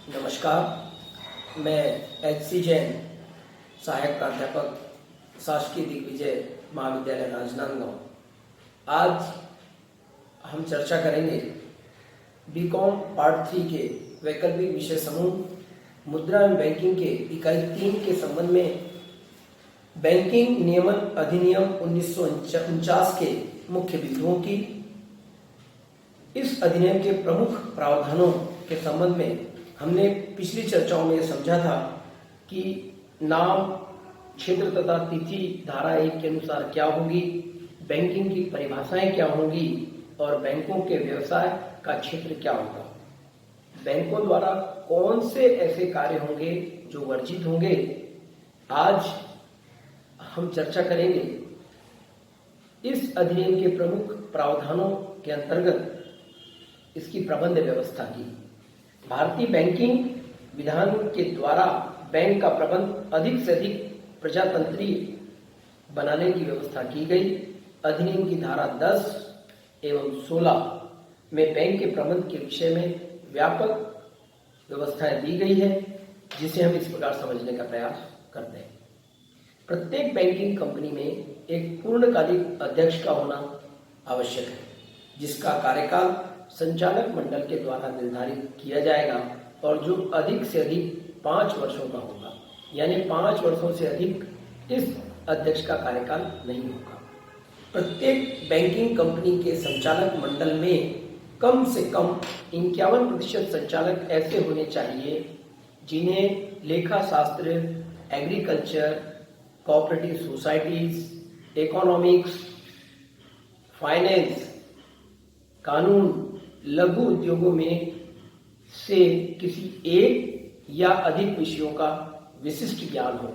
नमस्कार, मैं HC जैन, सहायक प्राध्यापक, शासकीय दिग्विजय महाविद्यालय राजनांदगांव। आज हम चर्चा करेंगे बीकॉम पार्ट 3 के वैकल्पिक विषय समूह मुद्रा एवं बैंकिंग के इकाई 3 के संबंध में बैंकिंग नियमन अधिनियम 1949 के मुख्य बिंदुओं की, इस अधिनियम के प्रमुख प्रावधानों के संबंध में हमने पिछली चर्चाओं में समझा था कि नाम, क्षेत्र तथा तिथि धारा 1 के अनुसार क्या होगी, बैंकिंग की परिभाषाएं क्या होंगी और बैंकों के व्यवसाय का क्षेत्र क्या होगा। बैंकों द्वारा कौन से ऐसे कार्य होंगे जो वर्जित होंगे। आज हम चर्चा करेंगे इस अधिनियम के प्रमुख प्रावधानों के अंतर्गत इसकी प्रबंध व्यवस्था की। भारतीय बैंकिंग विधान के द्वारा बैंक का प्रबंध अधिक से अधिक प्रजातंत्रीय बनाने की व्यवस्था की गई। अधिनियम की धारा 10 एवं 16 में बैंक के प्रबंध के विषय में व्यापक व्यवस्थाएं दी गई है, जिसे हम इस प्रकार समझने का प्रयास करते हैं। प्रत्येक बैंकिंग कंपनी में एक पूर्णकालिक अध्यक्ष का होना आवश्यक है, जिसका कार्यकाल संचालक मंडल के द्वारा निर्धारित किया जाएगा और जो अधिक से अधिक 5 वर्षों का होगा, यानी 5 वर्षों से अधिक इस अध्यक्ष का कार्यकाल नहीं होगा। प्रत्येक बैंकिंग कंपनी के संचालक मंडल में कम से कम 51% संचालक ऐसे होने चाहिए जिन्हें लेखा शास्त्र, agriculture, cooperative societies, economics, finance, कानून, लघु उद्योगों में से किसी एक या अधिक विषयों का विशिष्ट ज्ञान हो।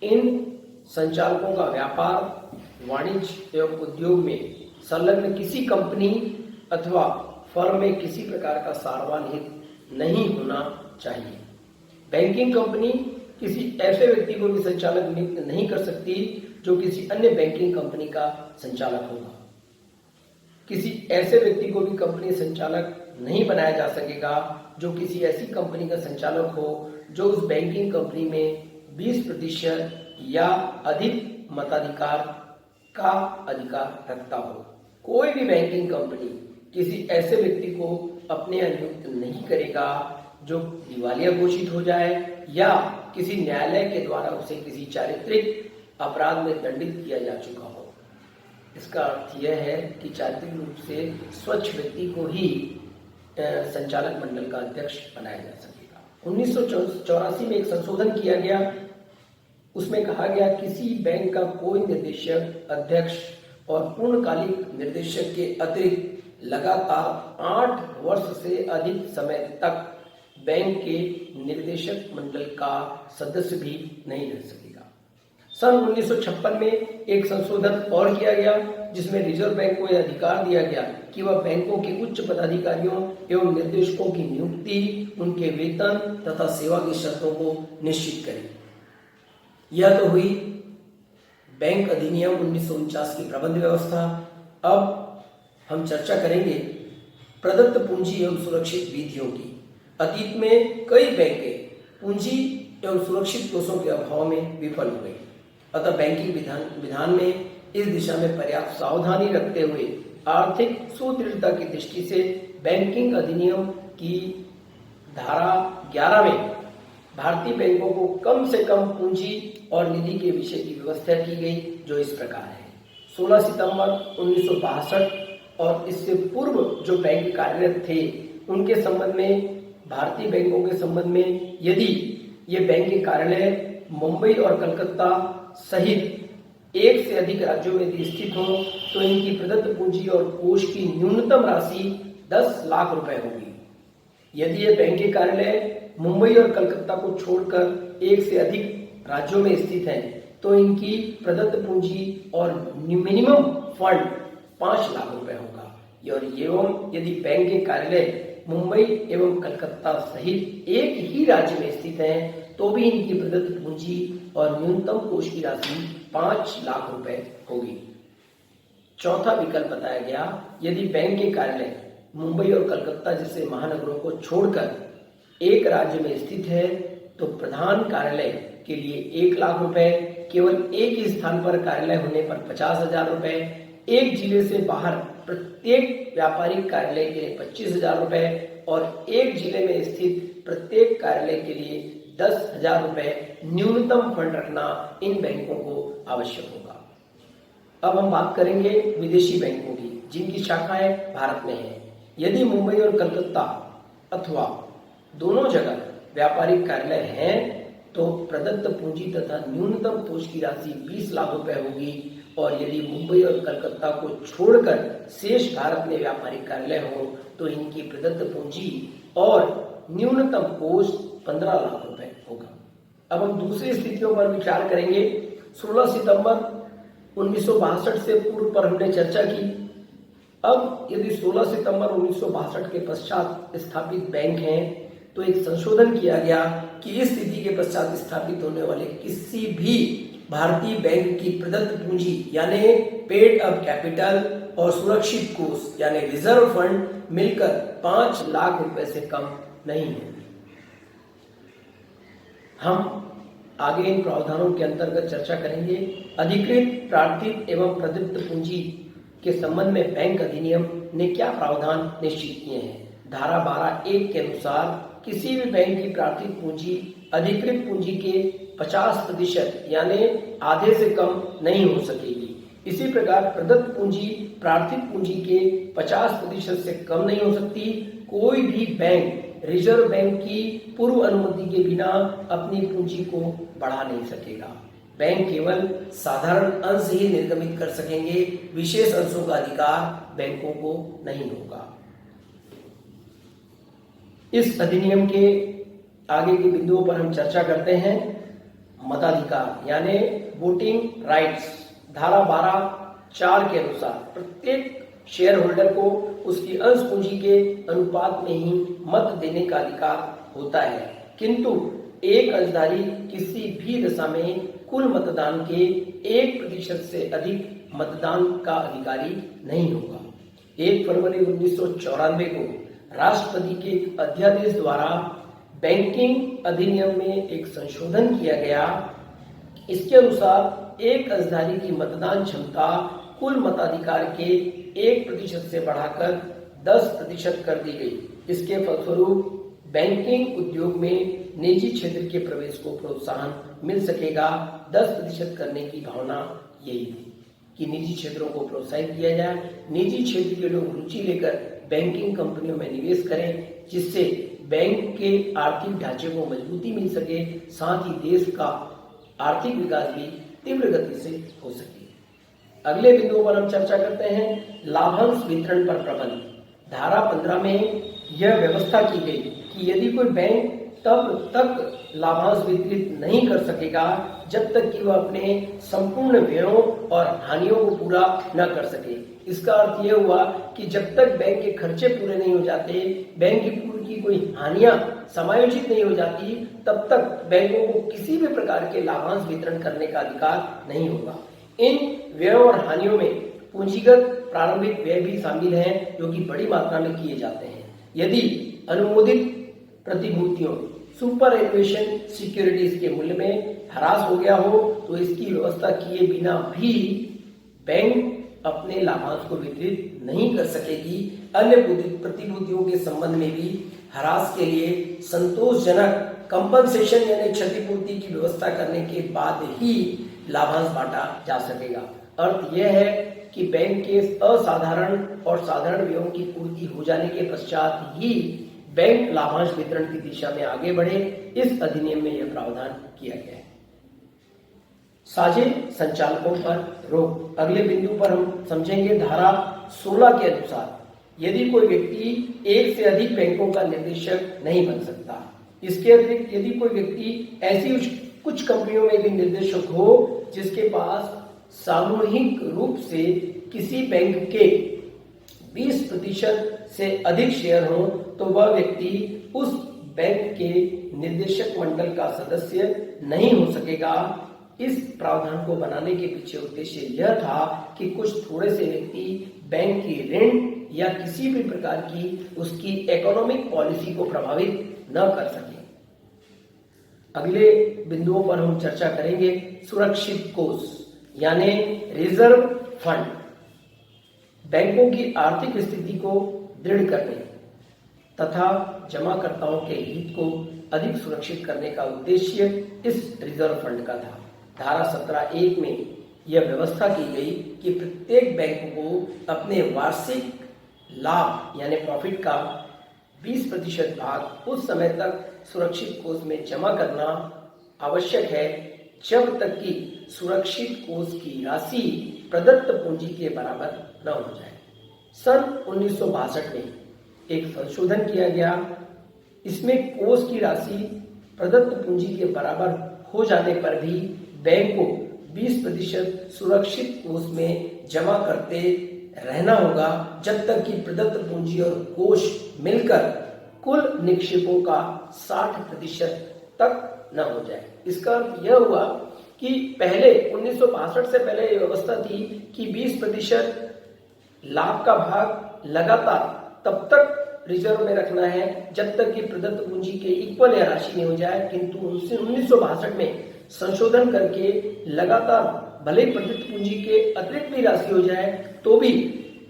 इन संचालकों का व्यापार, वाणिज्य एवं उद्योग में संलग्न किसी कंपनी अथवा फर्म में किसी प्रकार का सार्वजनिक हित नहीं होना चाहिए। बैंकिंग कंपनी किसी ऐसे व्यक्ति को भी संचालक नियुक्त नहीं कर सकती जो किसी अन्य बैंकिंग कंपनी का संचालक होगा। किसी ऐसे व्यक्ति को भी कंपनी संचालक नहीं बनाया जा सकेगा जो किसी ऐसी कंपनी का संचालक हो जो उस बैंकिंग कंपनी में 20% या अधिक मताधिकार का अधिकार रखता हो। कोई भी बैंकिंग कंपनी किसी ऐसे व्यक्ति को अपने यहाँ नियुक्त नहीं करेगा जो दिवालिया घोषित हो जाए या किसी न्यायालय के द्वारा उसे किसी चारित्रिक अपराध में दंडित किया जा चुका हो। इसका अर्थ यह है कि चारित्रिक रूप से स्वच्छ व्यक्ति को ही संचालक मंडल का अध्यक्ष बनाया जा सकेगा। 1984 में एक संशोधन किया गया, उसमें कहा गया किसी बैंक का कोई निर्देशक, अध्यक्ष और पूर्णकालिक निर्देशक के अतिरिक्त लगातार 8 वर्ष से अधिक समय तक बैंक के निर्देशक मंडल का सदस्य भी नहीं रह सकेगा। सन 1956 में एक संशोधन और किया गया, जिसमें रिजर्व बैंक को यह अधिकार दिया गया कि वह बैंकों के उच्च पदाधिकारियों एवं निर्देशकों की नियुक्ति, उनके वेतन तथा सेवा की शर्तों को निश्चित करे। यह तो हुई बैंक अधिनियम 1949 की प्रबंध व्यवस्था। अब हम चर्चा करेंगे प्रदत्त पूंजी एवं सुरक्षित विधियों की। अतीत में कई बैंकें पूंजी एवं सुरक्षित कोषों के अभाव में विफल हो गई, अतः बैंकिंग विधान में इस दिशा में पर्याप्त सावधानी रखते हुए आर्थिक सुदृढ़ता की दृष्टि से बैंकिंग अधिनियम की धारा 11 में भारतीय बैंकों को कम से कम पूंजी और निधि के विषय की व्यवस्था की गई, जो इस प्रकार है। 16 सितंबर 1962 और इससे पूर्व जो बैंक कार्यरत थे उनके संबंध में, भारतीय बैंकों के संबंध में, यदि ये बैंक के कार्यालय मुंबई और कलकत्ता सहित एक से अधिक राज्यों में स्थित हो तो इनकी प्रदत्त पूंजी और कोष की न्यूनतम राशि 10 लाख रुपए होगी। यदि ये बैंक के कार्यालय मुंबई और कलकत्ता को छोड़कर एक से अधिक राज्यों में स्थित हैं तो इनकी प्रदत्त पूंजी और मिनिमम फंड 5 लाख रुपए होगा। और एवं यदि बैंक के कार्यालय मुंबई एवं कलकत्ता सहित एक ही राज्य में स्थित हैं तो भी इनकी प्रदत्त पूंजी और न्यूनतम कोष की राशि 5 लाख रुपए होगी। चौथा विकल्प बताया गया, यदि बैंक के कार्यालय मुंबई और कलकत्ता जैसे महानगरों को छोड़कर एक राज्य में स्थित है तो प्रधान कार्यालय के लिए 1 लाख रुपए, केवल एक ही स्थान पर कार्यालय होने पर 50,000 रुपए, एक जिले से बाहर प्रत्येक व्यापारिक कार्यालय के लिए 25,000 रुपए और एक जिले में स्थित प्रत्येक कार्यालय के लिए 10,000 रुपए न्यूनतम फंड रखना इन बैंकों को आवश्यक होगा। अब हम बात करेंगे विदेशी बैंकों की, जिनकी शाखाएं भारत में हैं। यदि मुंबई और कलकत्ता अथवा दोनों जगह व्यापारिक कार्यालय हैं तो प्रदत्त पूंजी तथा न्यूनतम कोष की राशि 20 लाख रुपए होगी और यदि मुंबई और कलकत्ता को छोड़कर शेष भारत में व्यापारिक कार्यालय हो तो इनकी प्रदत्त पूंजी और न्यूनतम कोष 15 लाख रुपए होगा। अब हम दूसरी स्थितियों पर विचार करेंगे। 16 सितंबर 1962 से पूर्व पर हमने चर्चा की। अब यदि 16 सितंबर 1962 के पश्चात स्थापित बैंक हैं तो एक संशोधन किया गया कि इस तिथि के पश्चात स्थापित होने वाले किसी भी भारतीय बैंक की प्रदत्त पूंजी यानी पेड अप कैपिटल और सुरक्षित कोष यानी रिजर्व फंड मिलकर 5 लाख रुपए से कम नहीं है। हम आगे इन प्रावधानों के अंतर्गत चर्चा करेंगे। अधिकृत, प्रार्थित एवं प्रदत्त पूंजी के संबंध में बैंक अधिनियम ने क्या प्रावधान निश्चित किए हैं। धारा 12(1) के अनुसार किसी भी बैंक की प्रार्थित पूंजी अधिकृत पूंजी के 50% यानी आधे से कम नहीं हो सकेगी। इसी प्रकार प्रदत्त पूंजी प्रार्थित पूंजी के 50% से कम नहीं हो सकती। कोई भी बैंक रिजर्व बैंक की पूर्व अनुमति के बिना अपनी पूंजी को बढ़ा नहीं सकेगा। बैंक केवल साधारण अंश ही निर्गमित कर सकेंगे, विशेष अंशों का अधिकार बैंकों को नहीं होगा। इस अधिनियम के आगे के बिंदुओं पर हम चर्चा करते हैं। मताधिकार यानी वोटिंग राइट्स। धारा 12(4) के अनुसार प्रत्येक शेयर होल्डर को उसकी अंश पूंजी के अनुपात में ही मत देने का अधिकार होता है, किंतु एक अंशधारी किसी भी दशा में कुल मतदान के 1% से अधिक मतदान का अधिकारी नहीं होगा। 1 फरवरी 1994 को राष्ट्रपति के एक अध्यादेश द्वारा बैंकिंग अधिनियम में एक संशोधन किया गया। इसके अनुसार एक अंशधारी की मतदान क्षमता कुल मताधिकार के 1% से बढ़ाकर 10% कर दी गई। इसके फलस्वरूप बैंकिंग उद्योग में निजी क्षेत्र के प्रवेश को प्रोत्साहन मिल सकेगा। 10% करने की भावना यही थी कि निजी क्षेत्रों को प्रोत्साहित किया जाए, निजी क्षेत्र के लोग रुचि लेकर बैंकिंग कंपनियों में निवेश करें, जिससे बैंक के आर्थिक ढांचे को मजबूती मिल सके, साथ ही देश का आर्थिक विकास भी तीव्र गति से हो सके। अगले बिंदुओं पर हम चर्चा करते हैं। लाभांश वितरण पर प्रबंध। धारा 15 में यह व्यवस्था की गई कि यदि कोई बैंक तब तक लाभांश वितरित नहीं कर सकेगा जब तक कि वह अपने संपूर्ण व्ययों और हानियों को पूरा न कर सके। इसका अर्थ यह हुआ कि जब तक बैंक के खर्चे पूरे नहीं हो जाते, बैंक की पूर्व की कोई हानियां समायोजित नहीं हो जाती, तब तक बैंकों को किसी भी प्रकार के लाभांश वितरण करने का अधिकार नहीं होगा। इन व्ययों और हानियों में पूंजीगत प्रारंभिक व्यय भी शामिल हैं, जो कि बड़ी मात्रा में किए जाते हैं। यदि अनुमोदित प्रतिभूतियों सुपर एनुएशन सिक्योरिटीज के मूल्य में ह्रास हो गया हो तो इसकी व्यवस्था किए बिना भी बैंक अपने लाभांश को वितरित नहीं कर सकेगी। अन्य प्रतिभूतियों के संबंध में भी ह्रास के लिए संतोषजनक कंपनसेशन यानी क्षतिपूर्ति की व्यवस्था करने के बाद ही लाभांश बांटा जा सकेगा। अर्थ यह है कि बैंक के असाधारण और साधारण व्ययों की पूर्ति हो जाने के पश्चात ही बैंक लाभांश वितरण की दिशा में आगे बढ़े। इस अधिनियम में यह प्रावधान किया गया है। साझे संचालकों पर रोक। अगले बिंदु पर हम समझेंगे। धारा 16 के अनुसार यदि कोई व्यक्ति एक से अधिक बैंकों का निदेशक नहीं बन सकता। इसके अतिरिक्त यदि कोई व्यक्ति ऐसी कुछ कंपनियों में भी निर्देशक हो जिसके पास सामूहिक रूप से किसी बैंक के 20% से अधिक शेयर हो तो वह व्यक्ति उस बैंक के निर्देशक मंडल का सदस्य नहीं हो सकेगा। इस प्रावधान को बनाने के पीछे उद्देश्य यह था कि कुछ थोड़े से व्यक्ति बैंक की ऋण या किसी भी प्रकार की उसकी इकोनॉमिक पॉलिसी को प्रभावित न कर सके। अगले बिंदुओं पर हम चर्चा करेंगे सुरक्षित कोष यानी रिजर्व फंड। बैंकों की आर्थिक स्थिति को दृढ़ करने तथा जमाकर्ताओं के हित को अधिक सुरक्षित करने का उद्देश्य इस रिजर्व फंड का था। धारा 17(1) में यह व्यवस्था की गई कि प्रत्येक बैंक को अपने वार्षिक लाभ यानी प्रॉफिट का 20% भाग उस समय तक सुरक्षित कोष में जमा करना आवश्यक है जब तक कि सुरक्षित कोष की राशि प्रदत्त पूंजी के बराबर न हो जाए। सन 1962 में एक संशोधन किया गया। इसमें कोष की राशि प्रदत्त पूंजी के बराबर हो जाने पर भी बैंक को 20% सुरक्षित कोष में जमा करते रहना होगा जब तक कि प्रदत्त पूंजी और कोष मिलकर कुल निक्षेपों का 60% तक न हो जाए। इसका अर्थ यह हुआ कि पहले 1962 से पहले यह व्यवस्था थी कि 20% लाभ का भाग लगातार तब तक रिजर्व में रखना है जब तक कि प्रदत्त पूंजी के इक्वल या राशि नहीं हो जाए, किंतु 1962 में संशोधन करके लगातार भले ही प्रदत्त पूंजी के अतिरिक्त भी राशि हो जाए तो भी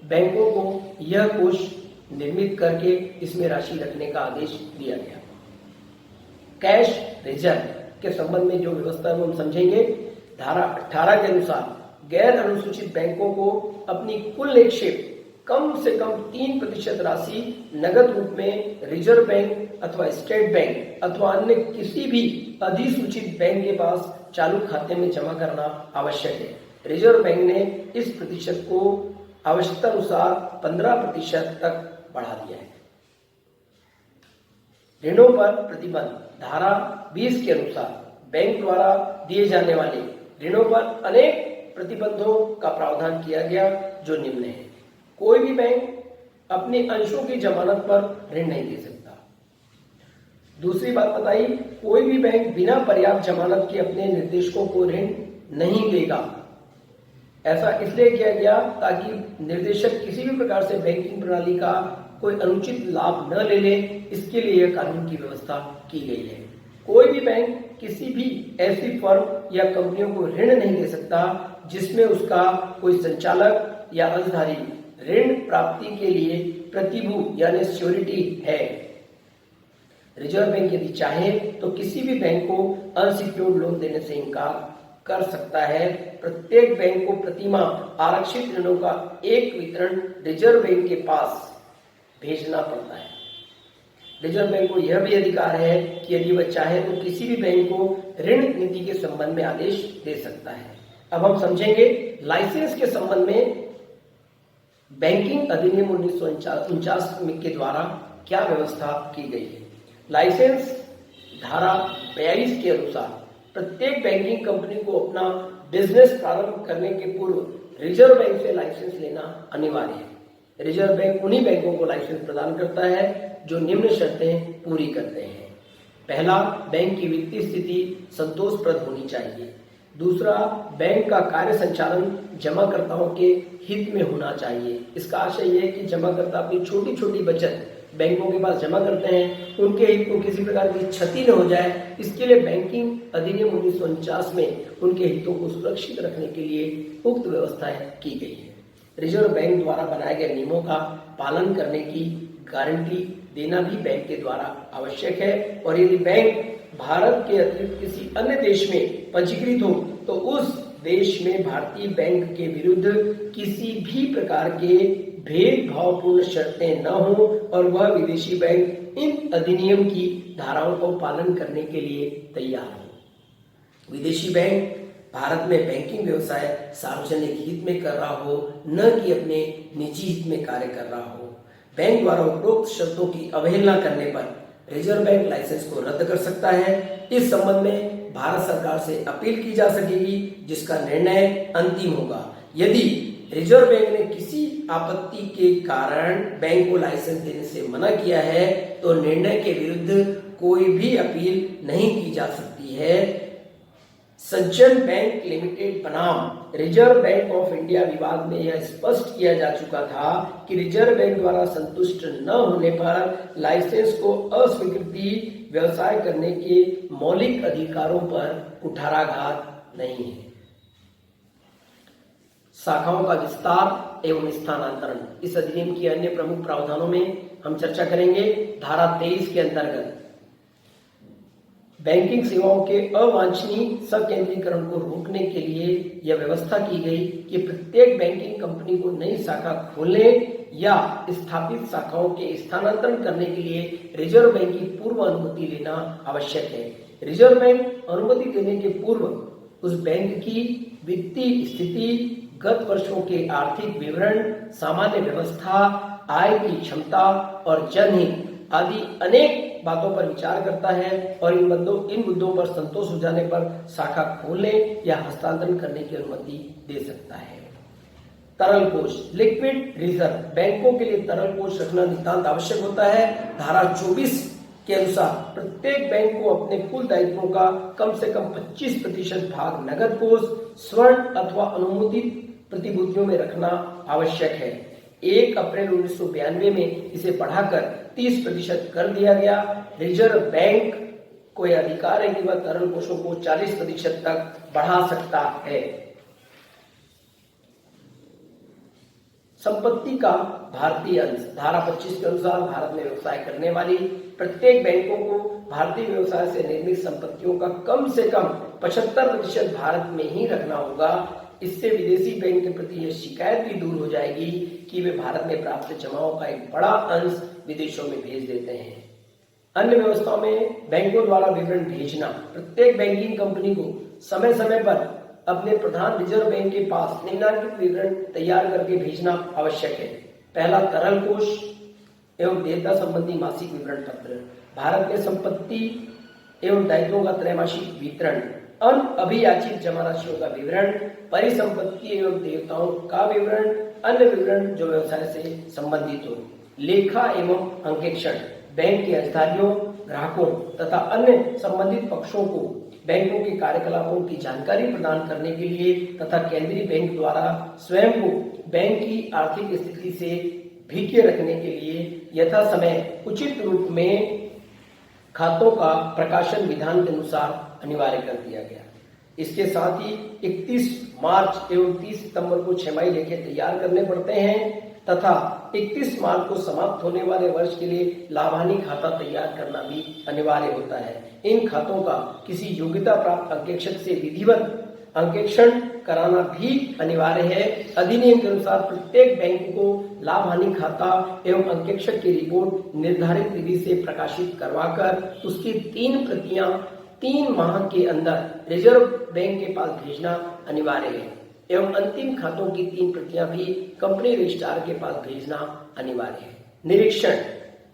बैंकों को यह कोष निर्मित करके इसमें राशि रखने का आदेश दिया गया। कैश रिजर्व के संबंध में जो व्यवस्था है वो हम समझेंगे। धारा 18 के अनुसार गैर अनुसूचित बैंकों को अपनी कुल निक्षेप कम से कम 3% राशि नगद रूप में रिजर्व बैंक अथवा स्टेट बैंक अथवा अन्य किसी भी अधिसूचित बैंक के पास चालू खाते में जमा करना आवश्यक है। रिजर्व बैंक ने इस प्रतिशत को आवश्यकता अनुसार 15% तक बढ़ा दिया है। ऋणों पर प्रतिबंध धारा 20 के अनुसार बैंक द्वारा दिए जाने वाले ऋणों पर अनेक प्रतिबंधों का प्रावधान किया गया जो निम्न है। कोई भी बैंक अपने अंशों की जमानत पर ऋण नहीं दे सकता। दूसरी बात बताई, कोई भी बैंक बिना पर्याप्त जमानत के अपने निर्देशकों को ऋण नहीं देगा। ऐसा इसलिए किया गया ताकि निर्देशक किसी भी प्रकार से बैंकिंग प्रणाली का कोई अनुचित लाभ न ले ले, इसके लिए यह कानून की व्यवस्था की गई है। कोई भी बैंक किसी भी ऐसी फर्म या कंपनियों को ऋण नहीं दे सकता जिसमें उसका कोई संचालक या अंशधारी ऋण प्राप्ति के लिए प्रतिभू यानी श्योरिटी है। रिजर्व बैंक यदि चाहे तो किसी भी बैंक को अनसिक्योर्ड लोन देने से इनकार कर सकता है। प्रत्येक बैंक को प्रतिमाह आरक्षित ऋणों का एक वितरण रिजर्व बैंक के पास भेजना पड़ता है। रिजर्व बैंक को यह भी अधिकार है कि यदि वह चाहे तो किसी भी बैंक को ऋण नीति के संबंध में आदेश दे सकता है। अब हम समझेंगे लाइसेंस के संबंध में बैंकिंग अधिनियम 1949 के द्वारा क्या व्यवस्था की गई है। लाइसेंस धारा 42 के अनुसार प्रत्येक बैंकिंग कंपनी को अपना बिजनेस प्रारंभ करने के पूर्व रिजर्व बैंक से लाइसेंस लेना अनिवार्य है। रिजर्व बैंक उन्हीं बैंकों को लाइसेंस प्रदान करता है जो निम्न शर्तें पूरी करते हैं। पहला, बैंक की वित्तीय स्थिति संतोषप्रद होनी चाहिए। दूसरा, बैंक का कार्य संचालन जमाकर्ताओं के हित में होना चाहिए। इसका आशय यह है कि जमाकर्ता अपनी छोटी छोटी बचत बैंकों के पास जमा करते हैं, उनके हित को किसी प्रकार की क्षति न हो जाए, इसके लिए बैंकिंग अधिनियम 1949 में उनके हितों को सुरक्षित रखने के लिए उक्त व्यवस्थाएं की गई है। रिजर्व बैंक द्वारा बनाए गए नियमों का पालन करने की गारंटी देना भी बैंक के द्वारा आवश्यक है, और यदि बैंक भारत के अतिरिक्त किसी अन्य देश में पंजीकृत हो तो उस देश में भारतीय बैंक के विरुद्ध किसी भी प्रकार के भेदभावपूर्ण शर्तें न हो और वह विदेशी बैंक इन अधिनियम की धाराओं को पालन करने के लिए तैयार हो। विदेशी बैंक भारत में बैंकिंग व्यवसाय सार्वजनिक हित में कर रहा हो, न कि अपने निजी हित में कार्य कर रहा हो। बैंक द्वारा उपरोक्त शर्तों की अवहेलना करने पर रिजर्व बैंक लाइसेंस को रद्द कर सकता है। इस संबंध में भारत सरकार से अपील की जा सकेगी, जिसका निर्णय अंतिम होगा। यदि रिजर्व बैंक ने किसी आपत्ति के कारण बैंक को लाइसेंस देने से मना किया है तो निर्णय के विरुद्ध कोई भी अपील नहीं की जा सकती है। सज्जन बैंक लिमिटेड बनाम रिजर्व बैंक ऑफ इंडिया विवाद में यह स्पष्ट किया जा चुका था कि रिजर्व बैंक द्वारा संतुष्ट न होने पर लाइसेंस को अस्वीकृति व्यवसाय करने के मौलिक अधिकारों पर कुठाराघात नहीं है। शाखाओं का विस्तार एवं स्थानांतरण। इस अधिनियम की अन्य प्रमुख प्रावधानों में हम चर्चा करेंगे। धारा 23 के अंतर्गत बैंकिंग सेवाओं के अवांछनीय संकेंद्रीकरण को रोकने के लिए यह व्यवस्था की गई कि प्रत्येक बैंकिंग कंपनी को नई शाखा खोलने या स्थापित शाखाओं के स्थानांतरण करने के लिए रिजर्व बैंक की पूर्व अनुमति लेना आवश्यक है। रिजर्व बैंक अनुमति देने के पूर्व उस बैंक की वित्तीय स्थिति, गत वर्षों के आर्थिक विवरण, सामान्य व्यवस्था, आय की क्षमता और जनहित आदि अनेक बातों पर विचार करता है और इन मुद्दों पर संतोष हो जाने पर शाखा खोलने या हस्तांतरण करने की अनुमति दे सकता है। तरल कोष, लिक्विड रिजर्व। बैंकों के लिए तरल कोष रखना नितांत आवश्यक होता है। धारा 24 के अनुसार प्रत्येक बैंक को अपने कुल दायित्वों का कम से कम 25% भाग नगद कोष, स्वर्ण अथवा अनुमोदित प्रतिभूतियों में रखना आवश्यक है। 1 अप्रैल 1992 में इसे बढ़ाकर 30% कर दिया गया। रिजर्व बैंक को यह अधिकार है कि वह तरल कोषों को 40% तक बढ़ा सकता है। संपत्ति का भारतीय अंश। धारा 25 के अनुसार भारत में व्यवसाय करने वाली प्रत्येक बैंकों को भारतीय व्यवसाय से निर्मित संपत्तियों का कम से कम 75% भारत में ही रखना होगा। इससे विदेशी बैंक के प्रति यह शिकायत भी दूर हो जाएगी कि वे भारत में प्राप्त जमाओं का एक बड़ा अंश विदेशों में भेज देते हैं। अन्य व्यवस्थाओं में बैंकों द्वारा विवरण भेजना। प्रत्येक बैंकिंग कंपनी को समय समय पर अपने प्रधान रिजर्व बैंक के पास निम्नलिखित विवरण तैयार करके भेजना आवश्यक है। पहला, तरल कोष एवं देयता संबंधी मासिक विवरण पत्र। भारत में संपत्ति एवं दायित्वों का त्रैमासिक वितरण। अनअभियाचित जमा राशियों का विवरण, परिसंपत्ति एवं देयताओं का विवरण, अन्य विवरण जो व्यवसाय से संबंधित हो। लेखा एवं अंकेक्षण। बैंक के अधिकारियों, ग्राहकों तथा अन्य संबंधित पक्षों को बैंकों के कार्यकलापों की जानकारी प्रदान करने के लिए तथा केंद्रीय बैंक द्वारा स्वयं को बैंक की आर्थिक स्थिति से भिन्न रखने के लिए यथा समय उचित रूप में खातों का प्रकाशन विधान के अनुसार अनिवार्य कर दिया गया। इसके साथ ही 31 मार्च एवं 30 सितंबर को छमाही लेखे तैयार करने पड़ते हैं तथा 31 मार्च को समाप्त होने वाले वर्ष के लिए लाभानी खाता तैयार करना भी अनिवार्य होता है। इन खातों का किसी योग्यता प्राप्त अंकेक्षक से विधिवत अंकेक्षण कराना भी अनिवार्य है। अधिनियम के अनुसार प्रत्येक बैंक को लाभ-हानि खाता एवं अंकेक्षक की रिपोर्ट निर्धारित विधि से प्रकाशित करवाकर उसकी 3 प्रतियां 3 माह के अंदर रिजर्व बैंक के पास भेजना अनिवार्य है एवं अंतिम खातों की 3 प्रतियां भी कंपनी रजिस्ट्रार के पास भेजना अनिवार्य है। निरीक्षण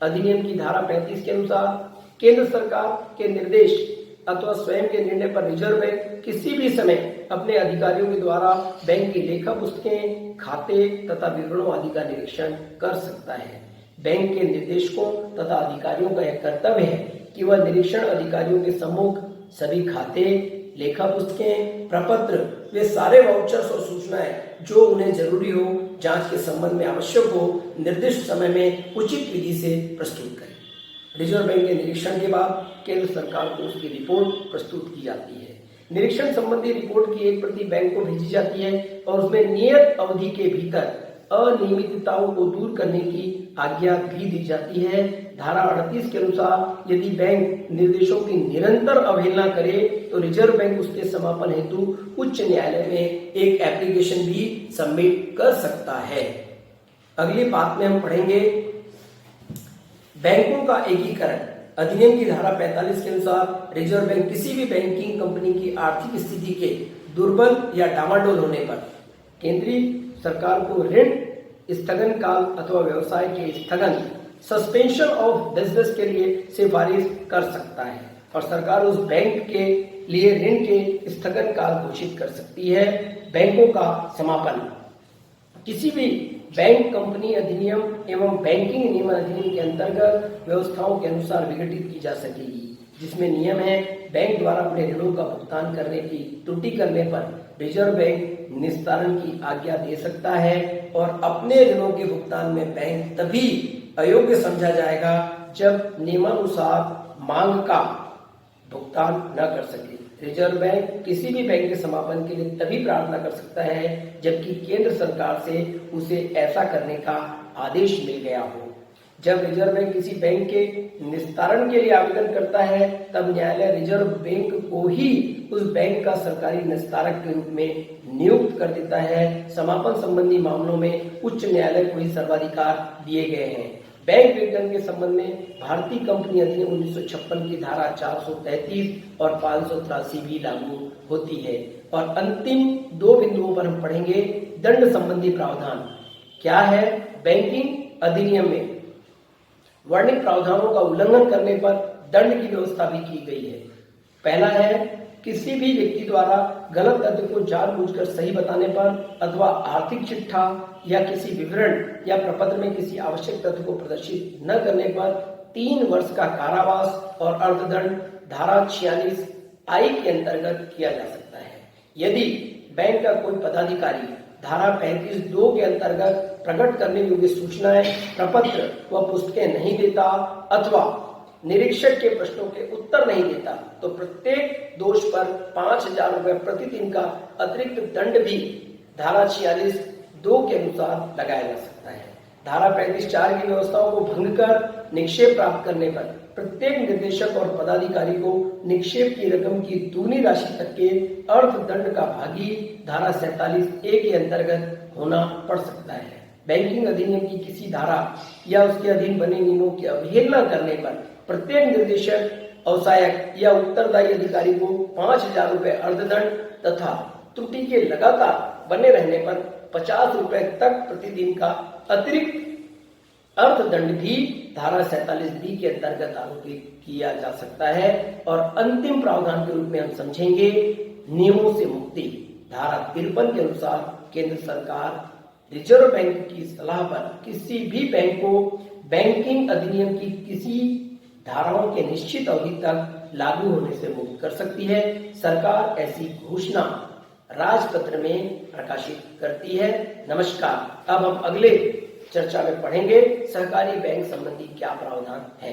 अधिनियम की धारा 35 के अनुसार केंद्र सरकार के निर्देश अथवा स्वयं के निर्णय पर रिजर्व बैंक किसी भी समय अपने अधिकारियों के द्वारा बैंक की लेखा पुस्तकें, खाते तथा विवरणों आदि का निरीक्षण कर सकता है। बैंक के निर्देशकों तथा अधिकारियों का यह कर्तव्य है कि वह निरीक्षण अधिकारियों के सम्मुख सभी खाते, लेखा पुस्तकें, प्रपत्र, वे सारे वाउचर्स और सूचनाएं जो उन्हें जरूरी हो, जांच के संबंध में आवश्यक हो, निर्दिष्ट समय में उचित विधि से प्रस्तुत करें। रिजर्व बैंक के निरीक्षण के बाद केंद्र सरकार को उसकी रिपोर्ट प्रस्तुत की जाती है। निरीक्षण संबंधी रिपोर्ट की एक प्रति बैंक को भेजी जाती है और उसमें नियत अवधि के भीतर अनियमितताओं को दूर करने की आज्ञा भी दी जाती है। धारा 38 के अनुसार यदि बैंक निर्देशों की निरंतर अवहेलना करे तो रिजर्व बैंक उसके समापन हेतु उच्च न्यायालय में एक एप्लीकेशन भी सबमिट कर सकता है। अगली बात में हम पढ़ेंगे बैंकों का एकीकरण। अधिनियम की धारा 45 के अनुसार रिजर्व बैंक किसी भी बैंकिंग कंपनी की आर्थिक स्थिति के दुर्बल या डामाडोल होने पर केंद्रीय सरकार को ऋण स्थगन काल अथवा व्यवसाय के स्थगन सस्पेंशन ऑफ बिजनेस के लिए सिफारिश कर सकता है और सरकार उस बैंक के लिए ऋण के स्थगन काल घोषित कर सकती है। बैंकों का समापन किसी भी बैंक कंपनी अधिनियम एवं बैंकिंग नियमन अधिनियम के अंतर्गत व्यवस्थाओं के अनुसार विघटित की जा सकेगी, जिसमें नियम है बैंक द्वारा अपने ऋणों का भुगतान करने की त्रुटि करने पर रिजर्व बैंक निस्तारण की आज्ञा दे सकता है और अपने ऋणों के भुगतान में बैंक तभी अयोग्य समझा जाएगा जब नियमानुसार मांग का भुगतान न कर सके। रिजर्व बैंक किसी भी बैंक के समापन के लिए तभी प्रार्थना कर सकता है जबकि केंद्र सरकार से उसे ऐसा करने का आदेश मिल गया हो। जब रिजर्व बैंक किसी बैंक के निस्तारण के लिए आवेदन करता है तब न्यायालय रिजर्व बैंक को ही उस बैंक का सरकारी निस्तारक के रूप में नियुक्त कर देता है। समापन संबंधी मामलों में उच्च न्यायालय को ही सर्वाधिकार दिए गए हैं। बैंक रिटर्न के संबंध में भारतीय कंपनी अधिनियम 1956 की धारा 433 और 583 भी लागू होती है। और अंतिम 2 बिंदुओं पर हम पढ़ेंगे दंड संबंधी प्रावधान क्या है। बैंकिंग अधिनियम में वर्णित प्रावधानों का उल्लंघन करने पर दंड की व्यवस्था भी की गई है। पहला है किसी भी व्यक्ति द्वारा गलत तथ्य को जानबूझकर सही बताने पर अथवा आर्थिक चिट्ठा या किसी विवरण या प्रपत्र में किसी आवश्यक तथ्य को प्रदर्शित न करने पर 3 वर्ष का कारावास और अर्थदंड धारा 46 आई के अंतर्गत किया जा सकता है। यदि बैंक का कोई पदाधिकारी धारा 35(2) के अंतर्गत प्रकट करने योग्य सूचनाएं, प्रपत्र व पुस्तकें नहीं देता अथवा निरीक्षक के प्रश्नों के उत्तर नहीं देता तो प्रत्येक दोष पर 5,000 रुपए प्रतिदिन का अतिरिक्त दंड भी धारा 46(2) के अनुसार लगाया जा सकता है। धारा 35(4) की व्यवस्थाओं को भंग कर निक्षेप प्राप्त करने पर प्रत्येक निर्देशक और पदाधिकारी को निक्षेप की रकम की दूनी राशि तक के अर्थदंड का भागी धारा 47(a) के अंतर्गत होना पड़ सकता है। बैंकिंग अधिनियम की किसी धारा या उसके अधीन बने नियमों की अवहेलना करने पर प्रत्येक निर्देशक, अवसायक या उत्तरदायी अधिकारी को 5,000 रुपए अर्थदंड तथा त्रुटि के लगातार बने रहने पर 50 रुपए तक प्रतिदिन का अतिरिक्त अर्थदंड भी धारा 47(b) के अंतर्गत आरोपित किया जा सकता है। और अंतिम प्रावधान के रूप में हम समझेंगे नियमों से मुक्ति। धारा 53 के अनुसार केंद्र सरकार रिजर्व बैंक की सलाह पर किसी भी बैंक को बैंकिंग अधिनियम की किसी धाराओं के निश्चित अवधि तक लागू होने से मुक्त कर सकती है। सरकार ऐसी घोषणा राजपत्र में प्रकाशित करती है। नमस्कार। अब हम अगले चर्चा में पढ़ेंगे सहकारी बैंक संबंधी क्या प्रावधान है।